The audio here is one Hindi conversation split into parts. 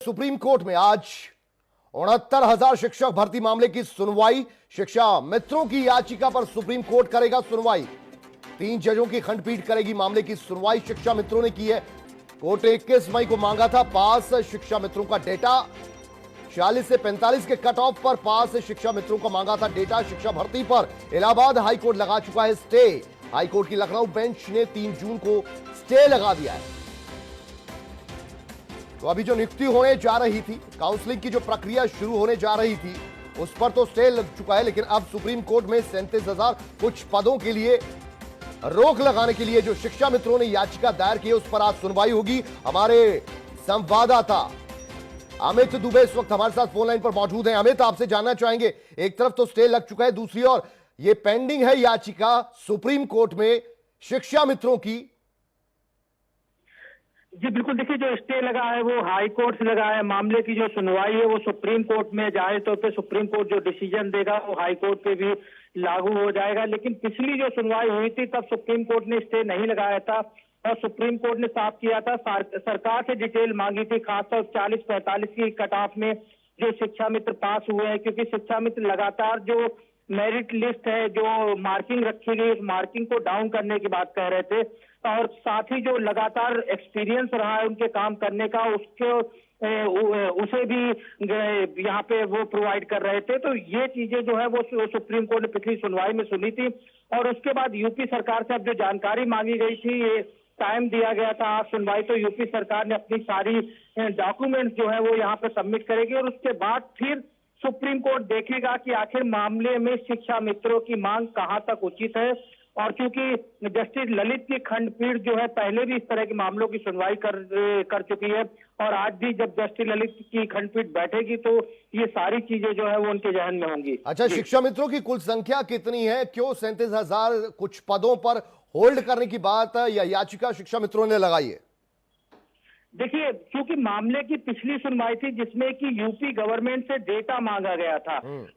सुप्रीम कोर्ट में आज 69,000 शिक्षक भर्ती मामले की सुनवाई। शिक्षा मित्रों की याचिका पर सुप्रीम कोर्ट करेगा सुनवाई। 3 जजों की खंडपीठ करेगी मामले की सुनवाई। शिक्षा मित्रों ने की है। कोर्ट ने 21 मई को मांगा था पास शिक्षा मित्रों का डेटा। 46 से 45 के कट ऑफ पर पास शिक्षा मित्रों का मांगा था डेटा। शिक्षा भर्ती पर इलाहाबाद हाईकोर्ट लगा चुका है स्टे। हाईकोर्ट की लखनऊ बेंच ने 3 जून को स्टे लगा दिया है। तो अभी जो नियुक्ति होने जा रही थी, काउंसलिंग की जो प्रक्रिया शुरू होने जा रही थी, उस पर तो स्टे लग चुका है, लेकिन अब सुप्रीम कोर्ट में 37,000 कुछ पदों के लिए रोक लगाने के लिए जो शिक्षा मित्रों ने याचिका दायर की है, उस पर आज सुनवाई होगी। हमारे संवाददाता अमित दुबे इस वक्त हमारे साथ फोन लाइन पर मौजूद हैं। अमित, आपसे जानना चाहेंगे, एक तरफ तो स्टे लग चुका है, दूसरी ओर ये पेंडिंग है याचिका सुप्रीम कोर्ट में शिक्षा मित्रों की। जी बिल्कुल, देखिए जो स्टे लगा है वो हाई कोर्ट से लगा है। मामले की जो सुनवाई है वो सुप्रीम कोर्ट में जाए तो फिर सुप्रीम कोर्ट जो डिसीजन देगा वो हाई कोर्ट पे भी लागू हो जाएगा। लेकिन पिछली जो सुनवाई हुई थी तब सुप्रीम कोर्ट ने स्टे नहीं लगाया था और सुप्रीम कोर्ट ने साफ किया था, सरकार से डिटेल मांगी थी, खासतौर 40-45 की कट ऑफ में जो शिक्षा मित्र पास हुए हैं, क्योंकि शिक्षा मित्र लगातार जो मेरिट लिस्ट है, जो मार्किंग रखी गई, उस मार्किंग को डाउन करने की बात कह रहे थे और साथ ही जो लगातार एक्सपीरियंस रहा है उनके काम करने का, उसे भी यहाँ पे वो प्रोवाइड कर रहे थे। तो ये चीजें जो है वो सुप्रीम कोर्ट ने पिछली सुनवाई में सुनी थी और उसके बाद यूपी सरकार से अब जो जानकारी मांगी गई थी, ये टाइम दिया गया था आज सुनवाई, तो यूपी सरकार ने अपनी सारी डॉक्यूमेंट्स जो है वो यहाँ पे सबमिट करेगी और उसके बाद फिर सुप्रीम कोर्ट देखेगा कि आखिर मामले में शिक्षा मित्रों की मांग कहां तक उचित है। और क्योंकि जस्टिस ललित की खंडपीठ जो है पहले भी इस तरह के मामलों की सुनवाई कर चुकी है और आज भी जब जस्टिस ललित की खंडपीठ बैठेगी तो ये सारी चीजें जो है वो उनके जहन में होंगी। अच्छा, शिक्षा मित्रों की कुल संख्या कितनी है? क्यों 37,000 कुछ पदों पर होल्ड करने की बात या याचिका शिक्षा मित्रों ने लगाई है? देखिए, क्योंकि मामले की पिछली सुनवाई थी जिसमें कि यूपी गवर्नमेंट से डेटा मांगा गया था,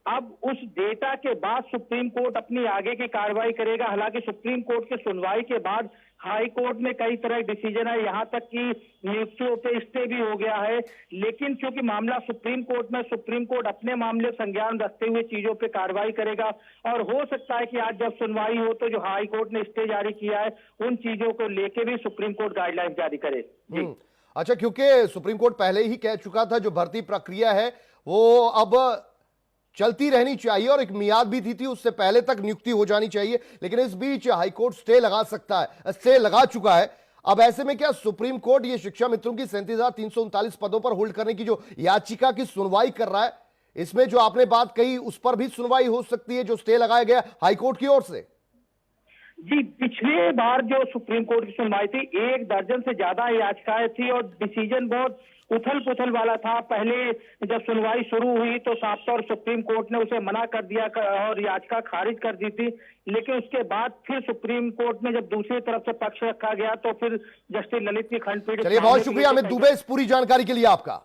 अब उस डेटा के बाद सुप्रीम कोर्ट अपनी आगे की कार्रवाई करेगा। हालांकि सुप्रीम कोर्ट की सुनवाई के बाद हाई कोर्ट में कई तरह के डिसीजन है, यहाँ तक कि नियुक्तियों पे स्टे भी हो गया है। लेकिन क्योंकि मामला सुप्रीम कोर्ट में, सुप्रीम कोर्ट अपने मामले संज्ञान रखते हुए चीजों पे कार्रवाई करेगा और हो सकता है कि आज जब सुनवाई हो तो जो हाई कोर्ट ने स्टे जारी किया है उन चीजों को लेके भी सुप्रीम कोर्ट गाइडलाइन जारी करे। जी अच्छा, क्योंकि सुप्रीम कोर्ट पहले ही कह चुका था जो भर्ती प्रक्रिया है वो अब चलती रहनी चाहिए और एक मियाद भी थी उससे पहले तक नियुक्ति हो जानी चाहिए, लेकिन इस बीच हाईकोर्ट स्टे लगा सकता है, स्टे लगा चुका है। अब ऐसे में क्या सुप्रीम कोर्ट ये शिक्षा मित्रों की 37,339 पदों पर होल्ड करने की जो याचिका की सुनवाई कर रहा है, इसमें जो आपने बात कही उस पर भी सुनवाई हो सकती है जो स्टे लगाया गया हाईकोर्ट की ओर से? जी, पिछले बार जो सुप्रीम कोर्ट की सुनवाई थी 1 दर्जन से ज्यादा याचिकाएं थी और डिसीजन बहुत उथल पुथल वाला था। पहले जब सुनवाई शुरू हुई तो साफ तौर सुप्रीम कोर्ट ने उसे मना कर दिया और याचिका खारिज कर दी थी, लेकिन उसके बाद फिर सुप्रीम कोर्ट में जब दूसरी तरफ से पक्ष रखा गया तो फिर जस्टिस ललित की खंडपीठ। चलिए, बहुत शुक्रिया अमित दुबे इस पूरी जानकारी के लिए आपका।